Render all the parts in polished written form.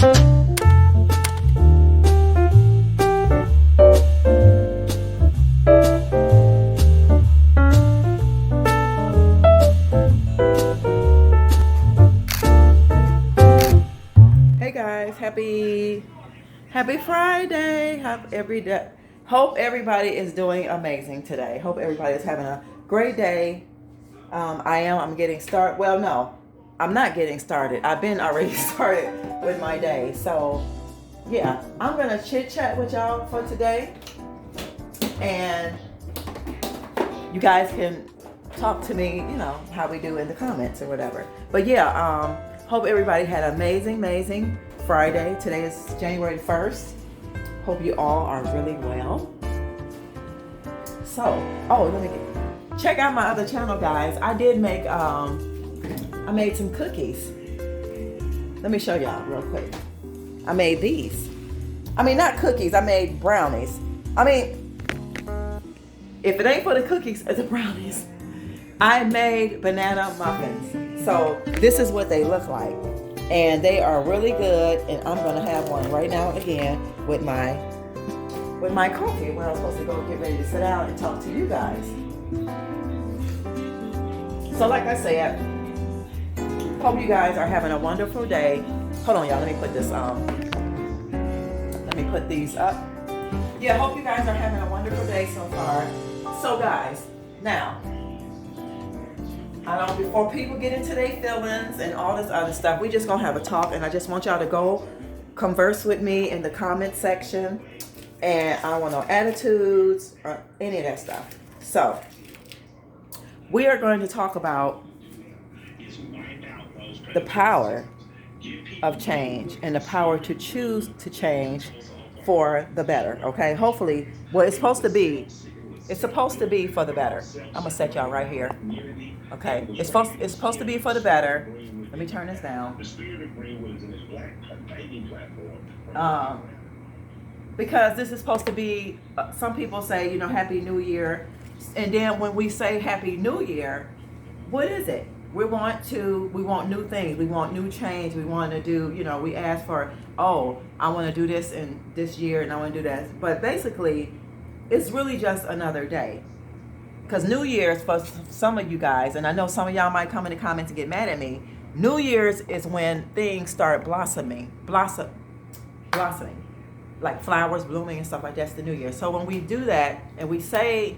Hey guys, happy Friday. Hope everybody is doing amazing today. Hope everybody is having a great day. I'm getting started. Well, no, I'm not getting started. I've been already started with my day. So yeah, I'm gonna chit chat with y'all for today, and you guys can talk to me, how we do in the comments or whatever. But yeah, hope everybody had an amazing Friday. Today is January 1st. Hope you all are really well. So, check out my other channel, guys. I made some cookies. Let me show y'all real quick. I made these. Not cookies, I made brownies. If it ain't for the cookies, it's the brownies. I made banana muffins. So this is what they look like. And they are really good. And I'm gonna have one right now again with my coffee when I'm supposed to go get ready to sit down and talk to you guys. So like I said, hope you guys are having a wonderful day. Hold on, y'all, let me put these up. Yeah, hope you guys are having a wonderful day so far. So guys, now, before people get into their feelings and all this other stuff, we just gonna have a talk, and I just want y'all to go converse with me in the comment section, and I don't want no attitudes or any of that stuff. So, we are going to talk about the power of change and the power to choose to change for the better, okay? Hopefully, it's supposed to be for the better. I'm gonna set y'all right here. Okay, it's supposed to be for the better. Let me turn this down. Because this is supposed to be. Some people say, Happy New Year, and then when we say Happy New Year, what is it? We want new things. We want new change. We want to do. We ask for. I want to do this in this year, and I want to do that. But basically, it's really just another day. Because New Year's, for some of you guys, and I know some of y'all might come in the comments and get mad at me, New Year's is when things start blossoming, like flowers blooming and stuff like that's the New Year. So when we do that and we say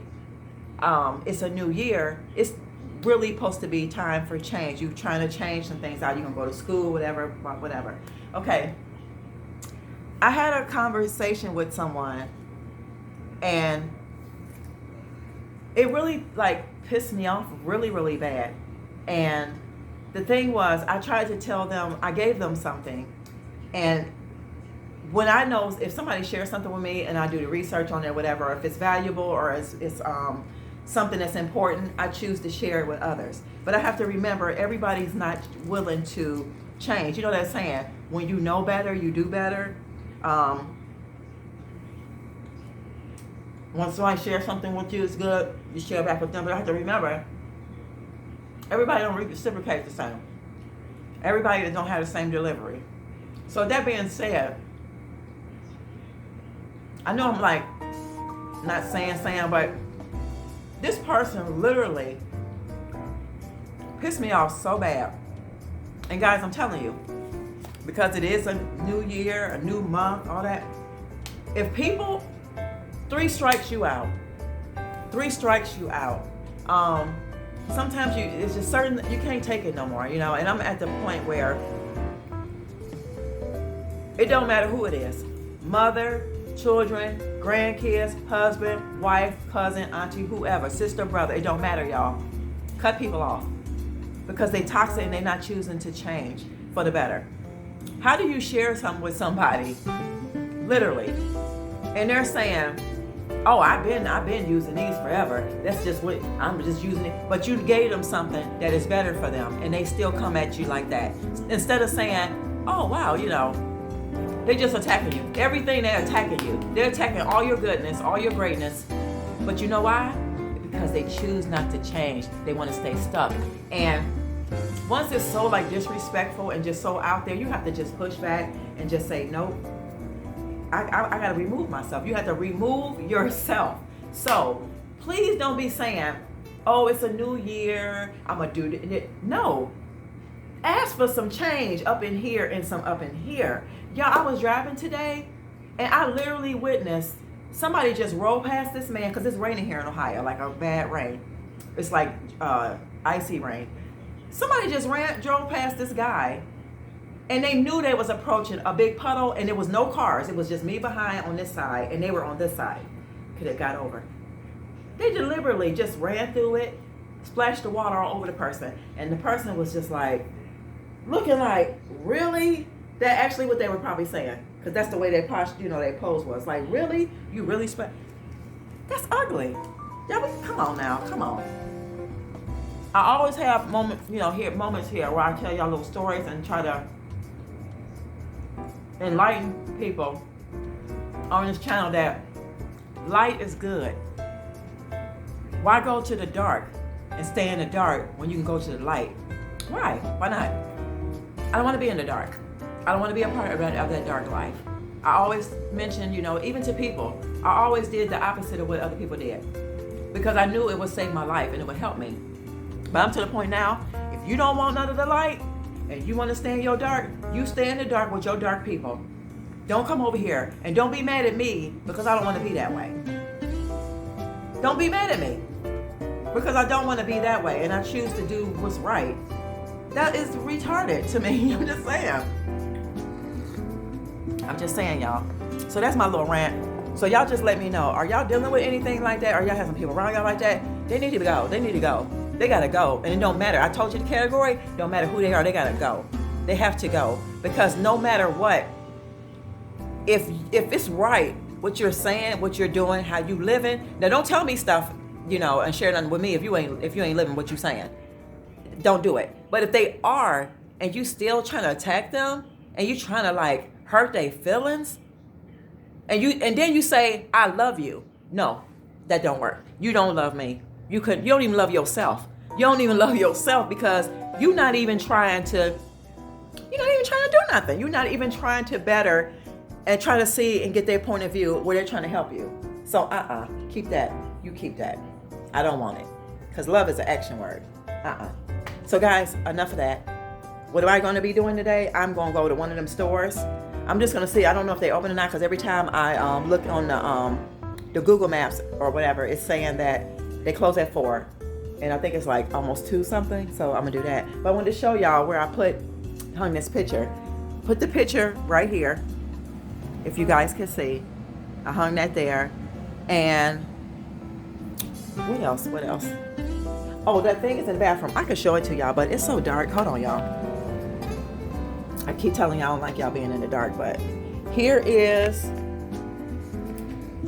it's a new year, it's really supposed to be time for change. You're trying to change some things out. You're going to go to school, whatever. Okay. I had a conversation with someone, and it really pissed me off really bad. And the thing was, I tried to tell them, I gave them something, and when I know if somebody shares something with me and I do the research on it, whatever, or if it's valuable or it's something that's important, I choose to share it with others. But I have to remember, everybody's not willing to change. You know that saying, when you know better, you do better. When somebody shares something with you, it's good, you share back with them. But I have to remember, everybody don't reciprocate the same. Everybody don't have the same delivery. So that being said, I know I'm not saying, but this person literally pissed me off so bad. And guys, I'm telling you, because it is a new year, a new month, all that. If people, 3 strikes you out. Sometimes it's just certain, you can't take it no more, And I'm at the point where it don't matter who it is. Mother, children, grandkids, husband, wife, cousin, auntie, whoever, sister, brother, it don't matter, y'all. Cut people off because they toxic and they're not choosing to change for the better. How do you share something with somebody, literally, and they're saying, I've been using these forever. That's just what I'm just using it. But you gave them something that is better for them, and they still come at you like that. Instead of saying, oh wow, they're just attacking you. Everything, they're attacking you. They're attacking all your goodness, all your greatness. But you know why? Because they choose not to change. They want to stay stuck. And once it's so disrespectful and just so out there, you have to just push back and just say, nope, I got to remove myself. You have to remove yourself. So please don't be saying, oh, it's a new year, I'm going to do it. No. Ask for some change up in here and some up in here. Y'all, I was driving today, and I literally witnessed somebody just roll past this man, because it's raining here in Ohio, like a bad rain. It's like icy rain. Somebody just drove past this guy, and they knew they was approaching a big puddle, and there was no cars. It was just me behind on this side, and they were on this side. Could have got over. They deliberately just ran through it, splashed the water all over the person, and the person was just like, looking like, really? That actually what they were probably saying, because that's the way they their pose was. Like, really? You really That's ugly. Yeah, come on now, come on. I always have moments here where I tell y'all little stories and try to enlighten people on this channel that light is good. Why go to the dark and stay in the dark when you can go to the light? Why? Why not? I don't want to be in the dark. I don't want to be a part of that dark life. I always mention, even to people, I always did the opposite of what other people did, because I knew it would save my life and it would help me. But I'm to the point now, if you don't want none of the light and you want to stay in your dark, you stay in the dark with your dark people. Don't come over here, and don't be mad at me because I don't want to be that way. Don't be mad at me because I don't want to be that way and I choose to do what's right. That is retarded to me. I'm just saying, y'all. So that's my little rant. So y'all just let me know. Are y'all dealing with anything like that? Or y'all have some people around y'all like that? They need to go. They need to go. They gotta go. And it don't matter. I told you the category. Don't matter who they are. They gotta go. They have to go. Because no matter what, if it's right, what you're saying, what you're doing, how you living. Now don't tell me stuff, and share nothing with me if you ain't living what you saying. Don't do it. But if they are, and you still trying to attack them, and you trying to hurt their feelings, and then you say, I love you. No, that don't work. You don't love me. You don't even love yourself. You don't even love yourself because you're not even trying to do nothing. You're not even trying to better and try to see and get their point of view where they're trying to help you. So keep that. You keep that. I don't want it. Because love is an action word. So guys, enough of that. What am I going to be doing today? I'm going to go to one of them stores. I'm just going to see. I don't know if they open or not, because every time I look on the Google Maps or whatever, it's saying that they close at 4. And I think it's like almost 2 something. So I'm going to do that. But I wanted to show y'all where I hung this picture. Put the picture right here. If you guys can see. I hung that there. And what else? Oh, that thing is in the bathroom. I could show it to y'all, but it's so dark. Hold on, y'all. I keep telling y'all I don't like y'all being in the dark, but here is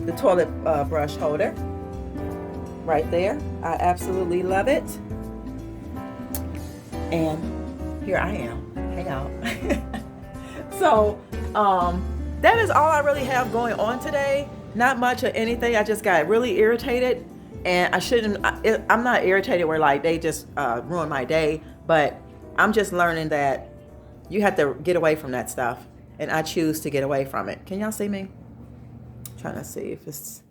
the toilet brush holder right there. I absolutely love it. And here I am. Hang out. So, that is all I really have going on today. Not much of anything. I just got really irritated. And I'm not irritated where they just ruined my day, but I'm just learning that you have to get away from that stuff, and I choose to get away from it. Can y'all see me? I'm trying to see if it's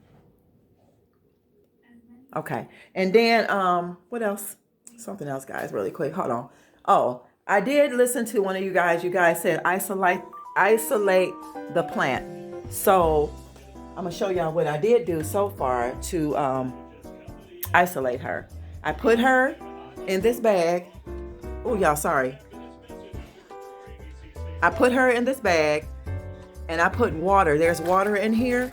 okay. And then what else? Something else, guys, really quick. Hold on. Oh, I did listen to one of you guys. You guys said isolate the plant. So I'm gonna show y'all what I did do so far to isolate her. I put her in this bag. Oh, y'all, sorry. I put her in this bag and I put water. There's water in here.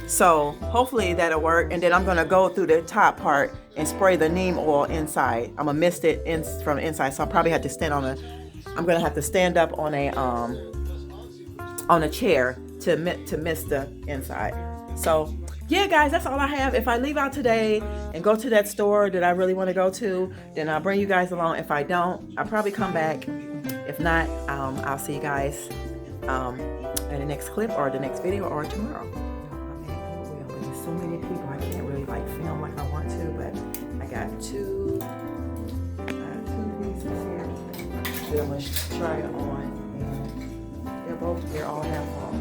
So hopefully that'll work. And then I'm going to go through the top part and spray the neem oil inside. I'm going to mist it from the inside. So I'll probably have to I'm going to have to stand up on a chair to mist the inside. So yeah, guys, that's all I have. If I leave out today and go to that store that I really want to go to, then I'll bring you guys along. If I don't, I'll probably come back. If not, I'll see you guys in the next clip or the next video or tomorrow. There's so many people, I can't really film like I want to, but I got two pieces here that I'm going to try it on. both, they're all half off.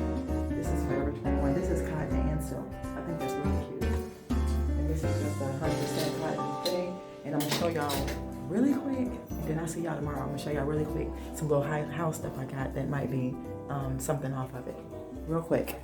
This is Forever 21. This is cotton and silk. I think that's really cute. And this is just a 100% cotton thing. And I'm gonna show y'all really quick, and then I'll see y'all tomorrow. I'm gonna show y'all really quick some little house stuff I got that might be something off of it. Real quick.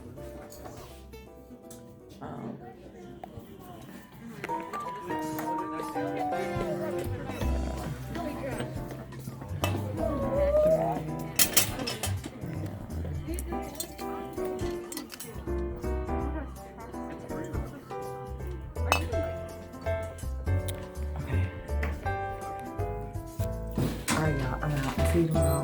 Alright, y'all, I'm out. See you tomorrow.